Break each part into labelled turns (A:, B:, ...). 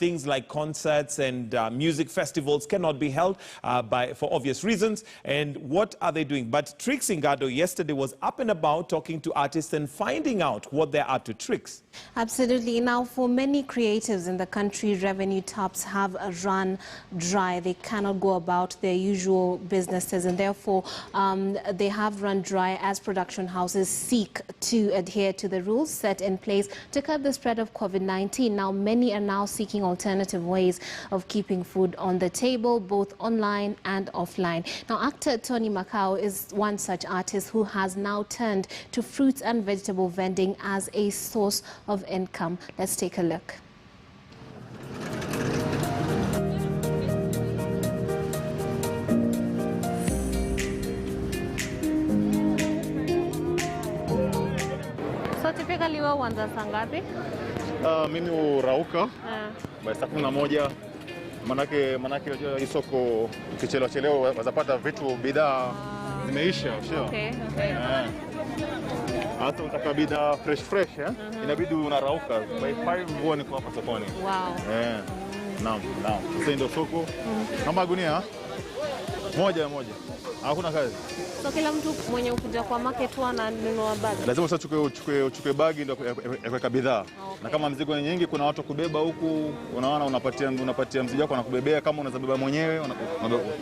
A: things like concerts and music festivals cannot be held for obvious reasons. And what are they doing? But Trix Ingado yesterday was up and about talking to artists and finding out what there are to Trix.
B: Absolutely. Now, for many creatives in the country, revenue taps have run dry. They cannot go about their usual businesses, and therefore they have run dry as production houses seek to adhere to the rules set in place to curb the spread of COVID-19. Now, many are now seeking alternative ways of keeping food on the table, both online and offline. Now, actor Tony Macau is one such artist who has now turned to fruits and vegetable vending as a source of income. Let's take a look. So typically wewe huanza saa ngapi?
C: Mimi urauka saa 11, manake hii soko ukichelewa wazapata vitu bidhaa zimeisha, sio?
B: Okay.
C: Hata utaka bidhaa fresh inabidi unarauka. By 5 huwa niko hapa sokoni.
B: Wow.
C: Naam. Sasa ndio soko. Kama gunia moja. Hakuna kazi.
B: So kila mtu mwenye ukuja kwa market huwa ananunua bag.
C: Lazima sasa uchukue bagi ndio kuweka bidhaa. Okay. Na kama mzigo ni nyingi, kuna watu kubeba huku, unaona unapatia mzigo wako na kubebea. Kama unazabeba mwenyewe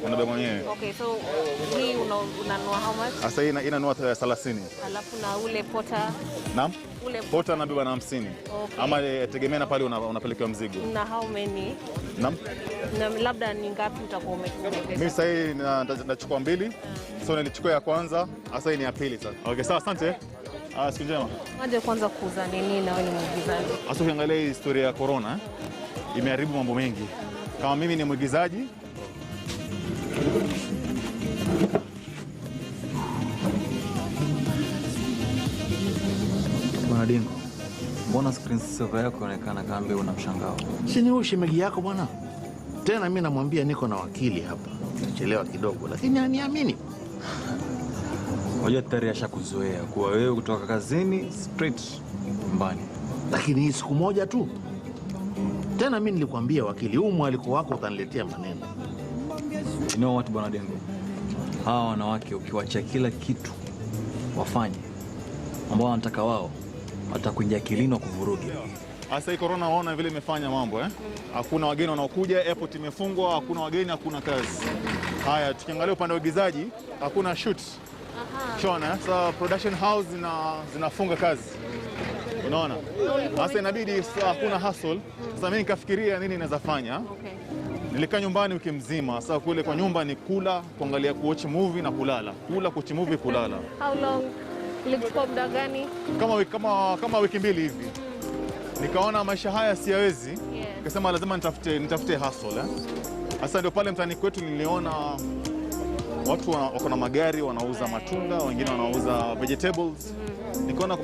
C: unabeba mwenyewe.
B: Okay, so hii unanunua how much?
C: Sasa hii inanunua 30.
B: Alafu na ule pota?
C: Naam. Pota nabeba na 50. Okay. Ama tegemea na pale unapelekewa mzigo.
B: Na how many?
C: Naam.
B: Na labda ni ngapi utakuwa umepeleka?
C: Mimi sasa hii nachukua 2. So nilichukua ya kwanza, sasa hii ni ya pili sasa. Okay, sawa, asante. Siku njema.
B: Waje kwanza kuuza nini na wewe ni mwigizaji?
C: Hasa ukiangalia historia ya corona imeharibu mambo mengi. Kama mimi ni mwigizaji,
D: Bwana Dingo, mbona screen saver yako inaonekana kama una mshangao?
E: Si ni ushemegi yako bwana. Tena mimi namwambia niko na wakili hapa. Nachelewa kidogo lakini aniamini.
D: Unajua tayari ashakuzoea kuwa wewe kutoka kazini straight nyumbani.
E: Lakini hii siku moja tu. Tena mimi nilikwambia wakili, mwaliko wako utaniletea maneno.
D: You know what Bwana Dingo? Hawa wanawake ukiwacha kila kitu wafanye ambao wanataka wao, watakuingia akilini wa kuvuruga.
C: Sasa hii corona waona vile imefanya mambo Hakuna wageni wanaokuja, airport imefungwa, hakuna wageni, hakuna kazi. Haya, tukiangalia upande wa uigizaji, hakuna shoot. Shona, so production house zinafunga kazi. Unaona? Sasa inabidi hakuna hustle. Sasa mimi nikafikiria nini naweza fanya.
B: Okay.
C: Nilikaa nyumbani wiki mzima. Sasa kule kwa nyumba ni kula, kuangalia kuwatch movie na kulala. Kula, kuwatch movie, kulala.
B: How long? Ilikuwa muda gani?
C: Kama wiki 2 hivi. Nikaona maisha haya siyawezi. Nikasema lazima nitafute hustle. Sasa ndio pale mtaani kwetu niliona watu wako na magari wanauza matunda, wengine wanauza vegetables. Nikaona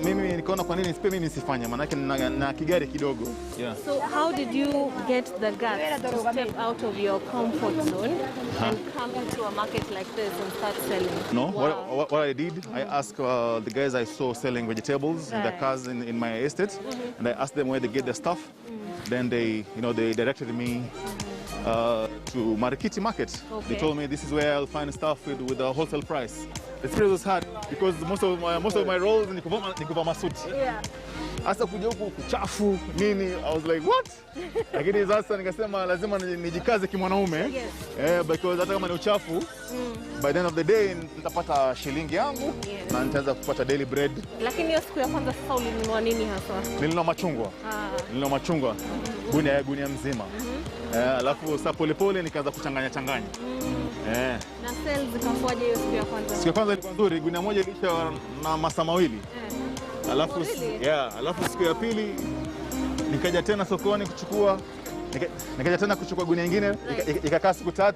C: kwa nini mimi nisifanye, maana yake na kigari kidogo. Yeah.
B: So how did you get the guts to step out of your comfort zone and come into a market like this and start selling?
C: No,
B: wow.
C: what I did, I asked the guys I saw selling vegetables in the cars in my estate, and I asked them where they get the stuff. Then they directed me to Marikiti Market. Okay. They told me this is where I'll find stuff with a wholesale price. The experience was hard because most of my roles ni kuvaa masuti.
B: Yeah.
C: Asa kuja huku kuchafu nini, I was like what? Lakini sasa nikasema lazima nijikaze kimwanaume. Yes. Because hata kama ni uchafu, by the end of the day nitapata shilingi yangu. Yes. Na nitaanza kupata daily bread.
B: Lakini hiyo siku ya kwanza sasa ulinunua nini hasa?
C: Nilinunua machungwa. Nilinunua machungwa. Gunia mzima. Alafu sasa polepole nikaanza kuchanganya.
B: Na sales zikafuaje hiyo siku ya kwanza?
C: Siku ya kwanza ilikuwa nzuri, gunia moja ilisha na masaa 2. Alafu siku ya pili nikaja tena sokoni kuchukua, nikaja tena kuchukua gunia nyingine, ikakaa siku 3.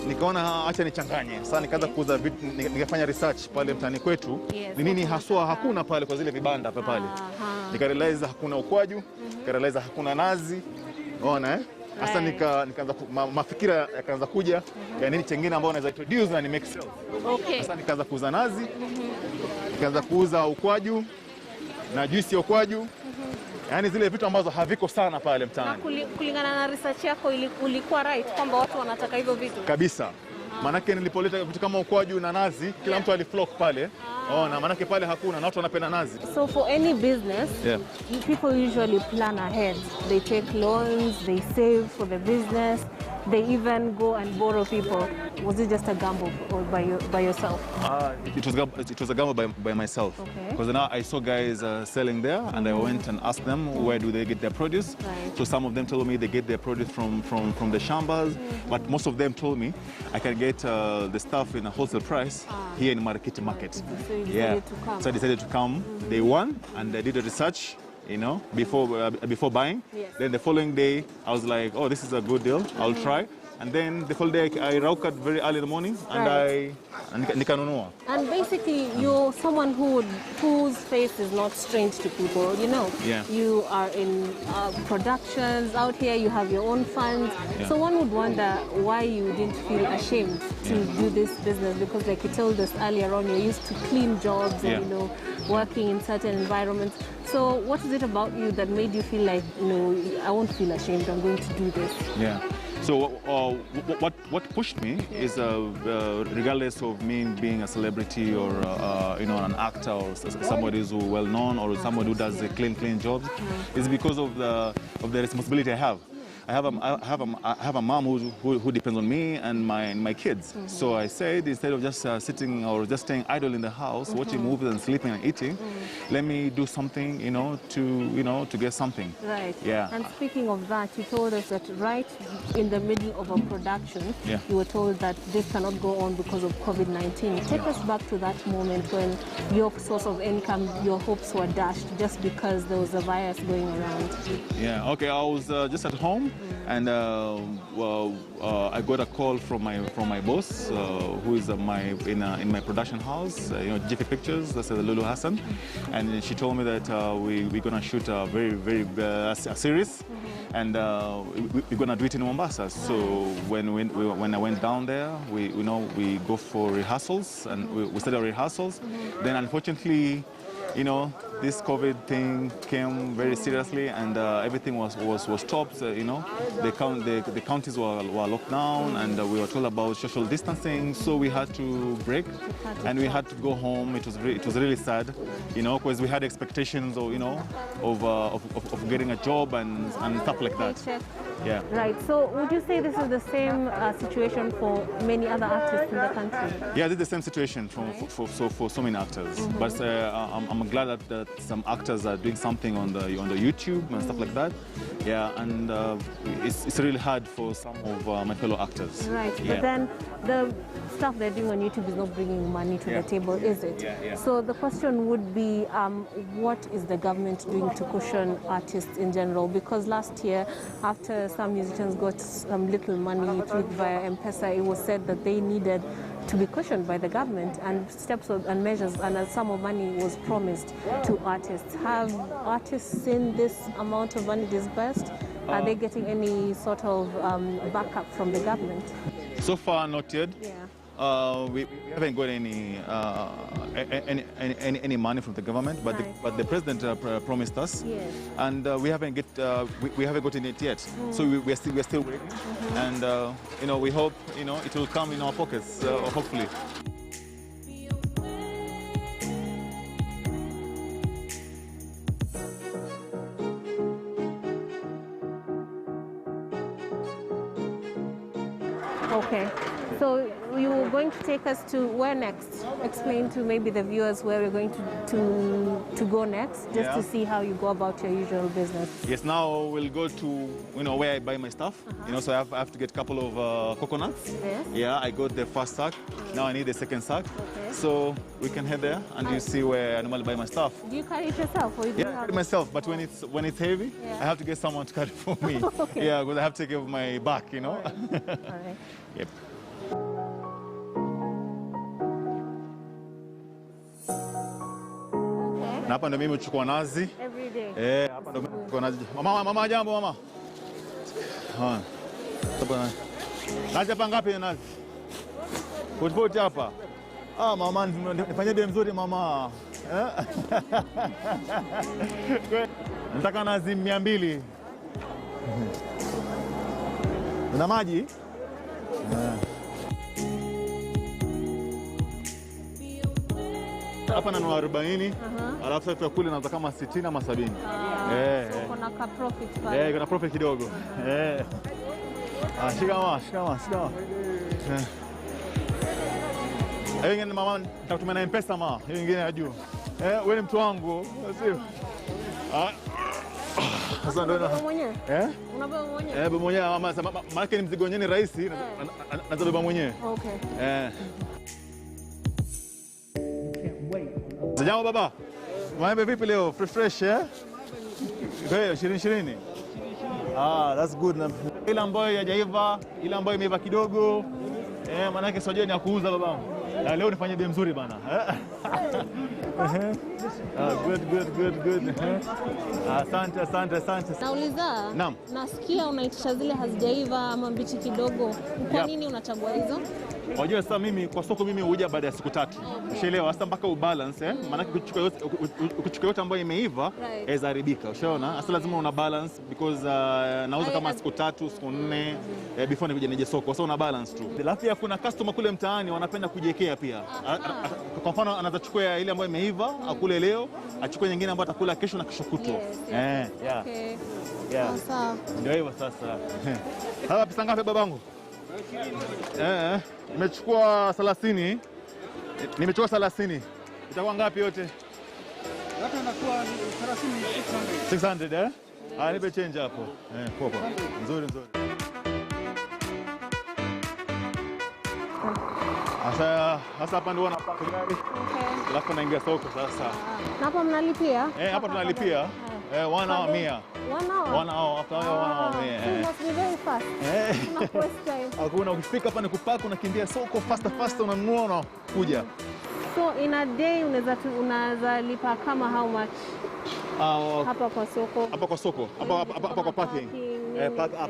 C: Nikaona acha nichanganye. Sasa nikaanza kuuza vitu, nikafanya research pale mtaani kwetu. Ni nini haswa hakuna pale kwa zile vibanda pale. Nikarealize hakuna ukwaju, nikarealize hakuna nazi. Unaona Sasa nikaanza mafikira yakaanza kuja ya nini chengine ambao naweza introduce na ni make sell.
B: Okay.
C: Sasa nikaanza kuuza nazi, nikaanza kuuza ukwaju na juice ya ukwaju. Yaani zile vitu ambazo haviko sana pale mtaani.
B: Na kulingana na research yako ulikuwa right kwamba watu wanataka hivyo vitu?
C: Kabisa. Manake nilipoleta vitu kama ukwaju na nazi, kila mtu aliflock pale. Na manake pale hakuna na watu wanapenda nazi.
B: So for any business, people usually plan ahead. They take loans, they save for the business, they even go and borrow people. Was it just a gamble or by yourself?
C: It was a gamble by myself.
B: Okay.
C: Because now I saw guys selling there, and I went and asked them where do they get their produce.
B: Right.
C: So some of them told me they get their produce from the shambas, but most of them told me I can get the stuff in a wholesale price here in Marikiti Market.
B: So you decided to come.
C: So I decided to come day one, and I did the research, before buying.
B: Yes.
C: Then the following day, I was like, oh, this is a good deal, I'll try. And then the whole day I raukat very early in the morning, and
B: Right.
C: nikanunua.
B: And basically, you're someone whose face is not strange to people, you know.
C: Yeah.
B: You are in productions out here, you have your own funds.
C: Yeah.
B: So one would wonder why you didn't feel ashamed to do this business, because like you told us earlier on, you're used to clean jobs and, working in certain environments. So what is it about you that made you feel like, I won't feel ashamed, I'm going to do this?
C: Yeah. So what pushed me is regardless of me being a celebrity or an actor or somebody who's well known or somebody who does the clean jobs, is because of the responsibility I have. I have a mom who depends on me and my kids. So I said, instead of just sitting or just staying idle in the house, watching movies and sleeping and eating, let me do something, to get something.
B: Right.
C: Yeah.
B: And speaking of that, you told us that right in the middle of a production, you were told that this cannot go on because of COVID-19. Take us back to that moment when your source of income, your hopes were dashed just because there was a virus going around.
C: Yeah. Okay. I was just at home. And I got a call from my boss, who is in my production house, Jiffy Pictures. That's Lulu Hassan, and she told me that we're gonna shoot a very a series, and we're gonna do it in Mombasa. So when I went down there, we go for rehearsals, and we started rehearsals. Then unfortunately, this COVID thing came very seriously, and everything was stopped. The counties were locked down, and we were told about social distancing. So we had to break, and we had to go home. It was really sad, because we had expectations of getting a job and stuff like that. Yeah.
B: Right. So would you say this is the same situation for many other artists in the country?
C: Yeah, this is the same situation for so many actors. But I'm glad that some actors are doing something on the YouTube and stuff like that. Yeah, and it's really hard for some of my fellow actors.
B: Right.
C: Yeah.
B: But then the stuff they're doing on YouTube is not bringing money to the table, is it?
C: Yeah.
B: So the question would be, what is the government doing to cushion artists in general? Because last year, after some musicians got some little money via M-Pesa, it was said that they needed to be cushioned by the government, and steps and measures and a sum of money was promised to artists. Have artists seen this amount of money disbursed? Are they getting any sort of backup from the government?
C: So far, not yet.
B: Yeah.
C: We haven't got any money from the government, but the president promised us, and we haven't gotten it yet. So we're still waiting, and we hope it will come in our pockets, hopefully.
B: Okay. So you were going to take us to where next? Explain to maybe the viewers where we're going to go next, just to see how you go about your usual business.
C: Yes, now we'll go to where I buy my stuff. So I have to get a couple of coconuts.
B: Yes.
C: Yeah, I got the first sack. Now I need the second sack. Okay. So we can head there and you see where I normally buy my stuff.
B: Do you carry it yourself, or you do
C: I carry it myself, but when it's heavy, I have to get someone to carry it for me.
B: Okay.
C: Yeah, because I have to take care of my back,
B: All right.
C: Yep. Na hapa ndo mimi huchukua nazi.
B: Every day.
C: Hapa ndo mimi huchukua nazi. Mama jambo mama. Nazi hapa ngapi nazi? Pote hapa. Mama nifanyie bei mzuri mama. Nataka nazi 200. Na maji? Hapa na 40. Alafu sasa kule naanza kama 60 ama 70.
B: Kuna ka profit pale.
C: Kuna profit kidogo. Shikamoo. Hiyo ingine mama nitakutumia na M-Pesa mama. Hiyo ingine ya juu. Wewe ni mtu wangu, sio? Sasa ndio na
B: mwenyewe. Unabeba mwenyewe?
C: Beba mwenyewe mama, maana ni mzigo wenyewe ni rahisi, nazobeba mwenyewe.
B: Okay.
C: Jambo baba. Maembe vipi leo? Fresh Kwa 20. That's good. Ile ambayo haijaiva, ile ambayo imeiva kidogo. Maana yake sio ni ya kuuza babangu. Na leo nifanye bei nzuri bana. Good. Asante.
B: Nauliza, nasikia unaitisha zile hazijaiva ama mbichi kidogo. Kwa nini unachagua hizo?
C: Unajua sasa mimi kwa soko mimi huja baada ya siku 3. Ushaelewa sasa mpaka ubalance maana ukichukua yote ambayo imeiva haziharibika. Ushaona? Sasa lazima una balance because nauza kama siku 3, siku 4 before nikuje nije soko. Sasa una balance tu. Alafu pia kuna customer kule mtaani wanapenda kujiwekea pia. Kwa mfano anaweza chukua ile ambayo imeiva akule leo, achukue nyingine ambayo atakula kesho na kesho kutwa.
B: Okay. Sawa.
C: Ndio hivyo sasa. Hapa pesa ngapi babangu? Nimechukua 30. Nimechukua 30. Itakuwa ngapi yote?
F: Yote inakuwa
C: 600 nipe change hapo. Poa. Nzuri. Sasa hapa ndio wanapaka gari. Alafu naingia soko sasa.
B: Na hapa mnalipia?
C: Hapa tunalipia. 1 hour 100. 1 hour after 1 hour 100.
B: You must be very fast. Kuna waste time.
C: Hakuna, ukifika hapa ni kupaka, unakimbia soko faster, unanunua na kuja.
B: So in a day unaweza lipa kama how much? Hapa kwa soko. Hapa kwa parking.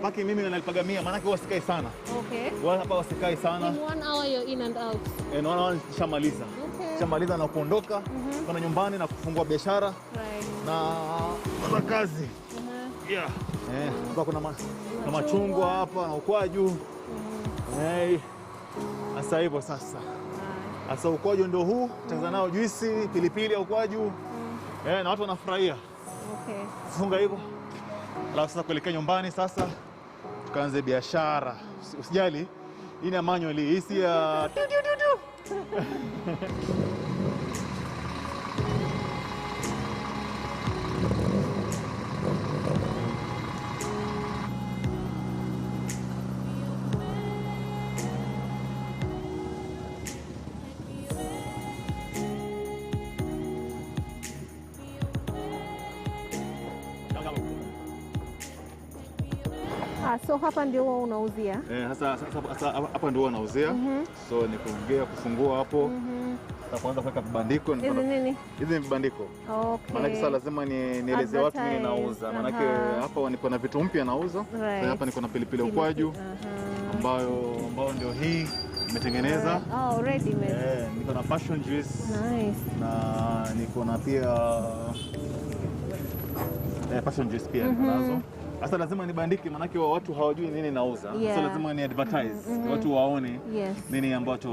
B: Parking mimi nalipaga 100 maana huwa sikai sana. Okay.
C: Hapa wasikae sana.
B: In 1 hour you're in and out.
C: 1 hour nishamaliza.
B: Okay.
C: Shamaliza na kuondoka kwenda nyumbani na kufungua biashara na kazi. Hapa kuna machungwa hapa na ukwaju. Sasa hivyo sasa. Sasa ukwaju ndio huu, tengeneza nao juisi, pilipili ya ukwaju. Na watu wanafurahia.
B: Okay.
C: Funga hivyo. Alafu sasa kuelekea nyumbani sasa tukaanze biashara. Usijali. Hii ni manual, hii si ya
B: so hapa ndio huwa unauzia?
C: Sasa hapa ndio unauzia. So ni kuongea kufungua hapo. Sasa kwanza kuweka vibandiko.
B: Hizi nini?
C: Hizi ni vibandiko.
B: Okay.
C: Maana sasa lazima nieleze watu nini nauza. Maana hapa niko na vitu mpya nauza. Hapa niko na pilipili ukwaju ambayo ndio hii nimetengeneza.
B: Ready made.
C: Niko na passion juice.
B: Nice.
C: Na niko na pia passion juice pia nazo. Sasa lazima nibandike maana watu hawajui nini nauza. Sasa lazima ni advertise. Watu waone nini ambacho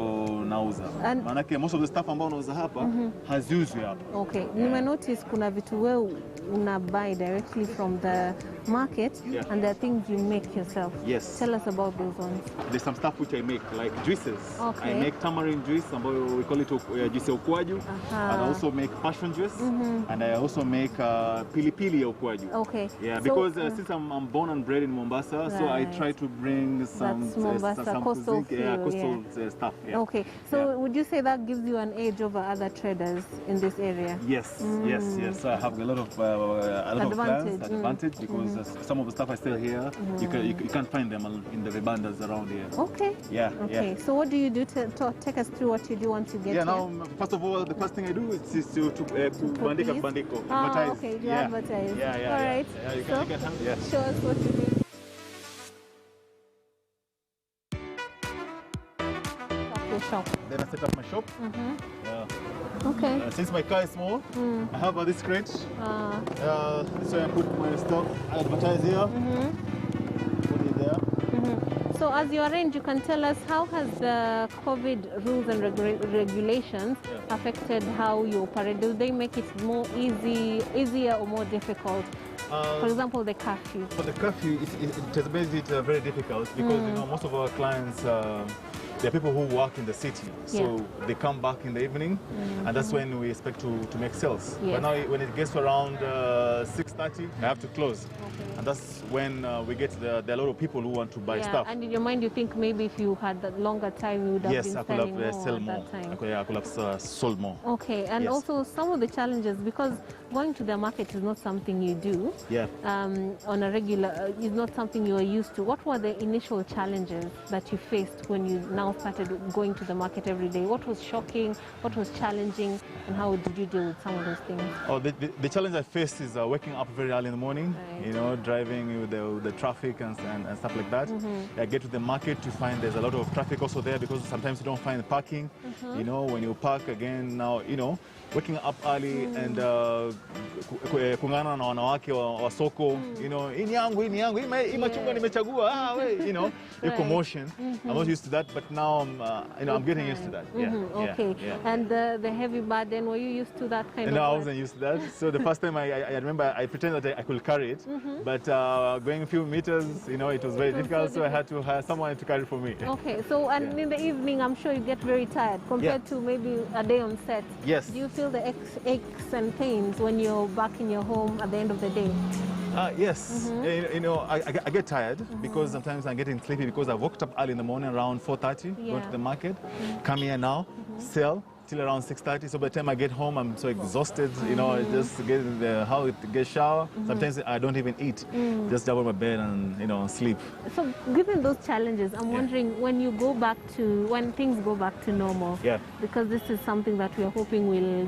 C: nauza. Maana most of the stuff ambao nauza hapa haziuzwi hapa.
B: Okay. Nime notice kuna vitu wewe una buy directly from the market and there are things you make yourself.
C: Yes.
B: Tell us about those ones.
C: There's some stuff which I make like juices.
B: Okay.
C: I make tamarind juice ambayo we call it juice ya ukwaju. And I also make passion juice and I also make pilipili ya ukwaju.
B: Okay.
C: Yeah, because since I'm born and bred in Mombasa, so I try to bring some
B: coastal
C: stuff. Yeah.
B: Okay. So would you say that gives you an edge over other traders in this area?
C: Yes. So I have a lot of advantage because some of the stuff I sell here, you can't find them in the vibandas around here.
B: Okay.
C: Yeah.
B: Okay. So what do you do to take us through what you do once you get here?
C: Now first of all, the first thing I do is to bandiko. Advertise.
B: Okay. You advertise.
C: Yeah.
B: All right.
C: Yeah, you can handle. Yeah.
B: Show us what you do. Shop.
C: then I set up my shop. Yeah.
B: Okay.
C: Since my car is small, I have this crate. This way I put my stuff. I advertise here. Put it there.
B: So as you arrange, you can tell us how has the COVID rules and regulations affected how you operate? Do they make it more easier or more difficult? For example, the curfew.
C: For the curfew, it has made it very difficult because you know most of our clients, there are people who work in the city, so they come back in the evening, and that's when we expect to make sales. But now when it gets to around 6:30, I have to close. And that's when we get there are a lot of people who want to buy stuff.
B: And in your mind, you think maybe if you had that longer time, you would have been selling more
C: sold
B: at
C: more.
B: that time.
C: Okay, I could have sold more.
B: Okay, and also some of the challenges, because going to the market is not something you do on a regular, is not something you are used to. What were the initial challenges that you faced when you now started going to the market every day? What was shocking, what was challenging, and how did you deal with some of those things?
C: Oh, the challenge I faced is waking up very early in the morning, you know, driving with the traffic and stuff like that. I get to the market to find there's a lot of traffic also there because sometimes you don't find parking. You know, when you park again now, you know, waking up early and kungana na wanawake wa soko, you know, hii yangu, hii machungwa nimechagua, you know, the commotion. I'm not used to that, but now you know, I'm getting used to that.
B: Okay. And the heavy burden, were you used to that kind of?
C: No, I wasn't used to that. So the first time I remember I pretended that I could carry it, but going a few meters, you know, it was very difficult, so I had to hire someone to carry it for me.
B: Okay, so and in the evening, I'm sure you get very tired compared to maybe a day on set.
C: Yes.
B: Do you feel the aches and pains when you're back in your home at the end of the day?
C: Yes. You know, I get tired because sometimes I'm getting sleepy because I woke up early in the morning around 4:30, going to the market, come here now, sell till around 6:30. So by the time I get home, I'm so exhausted. You know, I just get in the house, get shower. Sometimes I don't even eat. Just jump on my bed and sleep.
B: So given those challenges, I'm wondering when things go back to normal. Because this is something that we are hoping will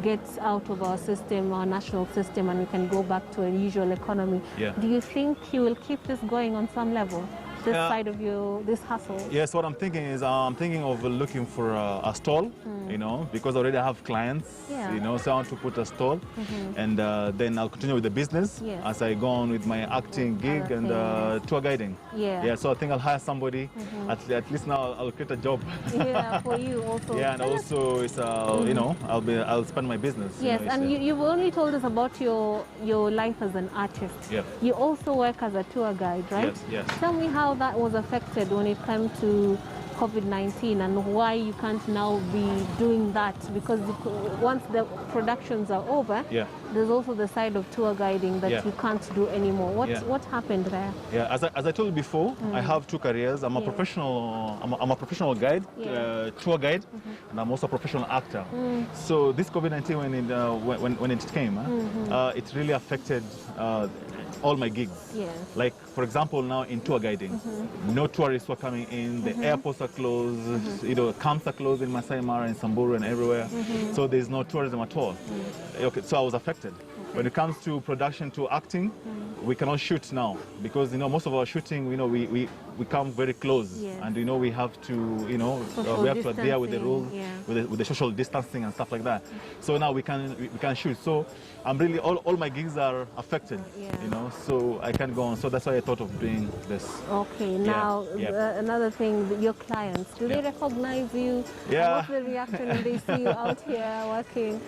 B: get out of our system, our national system, and we can go back to a usual economy. Do you think you will keep this going on some level? This side of this hustle?
C: Yes, what I'm thinking is I'm thinking of looking for a stall, you know, because I already have clients, you know, so I want to put a stall and then I'll continue with the business as I go on with my acting gig and tour guiding. So I think I'll hire somebody, at least now I'll create a job.
B: For you also.
C: And also it's, you know, I'll spend my business.
B: Yes,
C: you know,
B: and you've only told us about your life as an artist. You also work as a tour guide, right?
C: Yes.
B: Tell me how that was affected when it came to COVID-19 and why you can't now be doing that, because once the productions are over, there's also the side of tour guiding that you can't do anymore. What happened there?
C: As I told you before, I have two careers. I'm a professional. I'm a professional guide, tour guide, and I'm also a professional actor. So this COVID-19 when it came, it really affected all my gigs. Like, for example, now in tour guiding, no tourists were coming in, the airports are closed, you know, camps are closed in Masai Mara and Samburu and everywhere. So there's no tourism at all. Okay, so I was affected. When it comes to production, to acting, we cannot shoot now because, you know, most of our shooting, you know, we come very close and, you know, we have to, you know, we have to adhere with the rules, with the social distancing and stuff like that. So now we can shoot. So I'm really, all my gigs are affected, you know, so I can't go on. So that's why I thought of doing this.
B: Okay, now another thing, your clients, do they recognize you? What's the reaction when they see you out here working?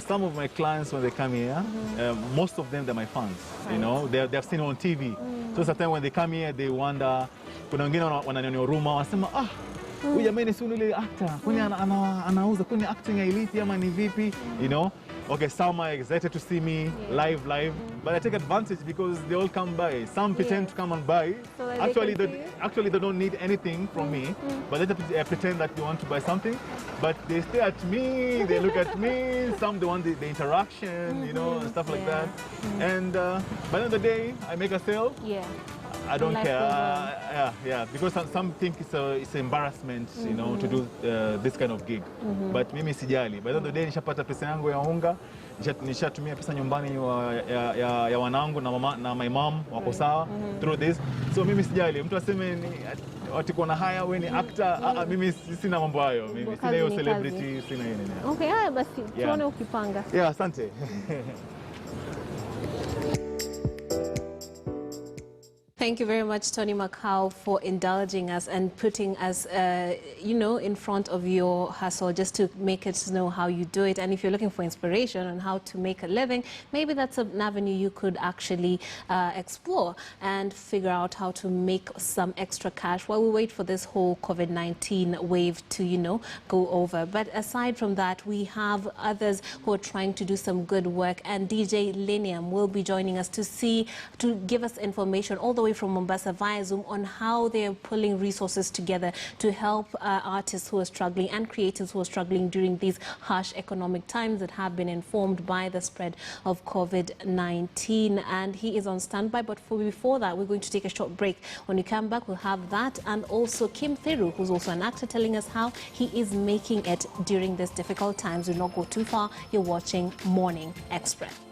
C: Some of my clients, when they come here, most of them, they're my fans, you know, they've seen it on TV. So sometimes when they come here, they wonder, kuna wengine wananiona wanasema, huyu jamani si yule actor, kwani anauza, kwani acting hailipi ama ni vipi, you know. Okay, some are excited to see me live, but I take advantage because they all come by. Some pretend to come and buy. So actually, they don't need anything from me, but they pretend that they want to buy something. But they stare at me, they look at me. Some they want the interaction, you know, and stuff like that. And by the end of the day, I make a sale. I don't care. Because some think it's an embarrassment, you know, to do this kind of gig. But mimi sijali. By the end of the day, nishapata pesa yangu ya unga, nishatumia pesa nyumbani ya wanangu na my mom wako sawa through this. So mimi sijali mtu aseme ni watu na haya wewe ni actor, mimi sina mambo hayo, mimi sina hiyo celebrity, sina nini.
B: Okay, haya basi tuone ukipanga.
C: Yeah, asante.
B: Thank you very much, Tony Macau, for indulging us and putting us, in front of your hustle just to make us know how you do it. And if you're looking for inspiration on how to make a living, maybe that's an avenue you could actually explore and figure out how to make some extra cash while we wait for this whole COVID-19 wave to, go over. But aside from that, we have others who are trying to do some good work. And DJ Linium will be joining us to give us information all the way from Mombasa via Zoom on how they are pulling resources together to help artists who are struggling and creators who are struggling during these harsh economic times that have been informed by the spread of COVID-19. And he is on standby, but before that, we're going to take a short break. When we come back, we'll have that, and also Kim Theru, who's also an actor, telling us how he is making it during these difficult times. Do not go too far. You're watching Morning Express.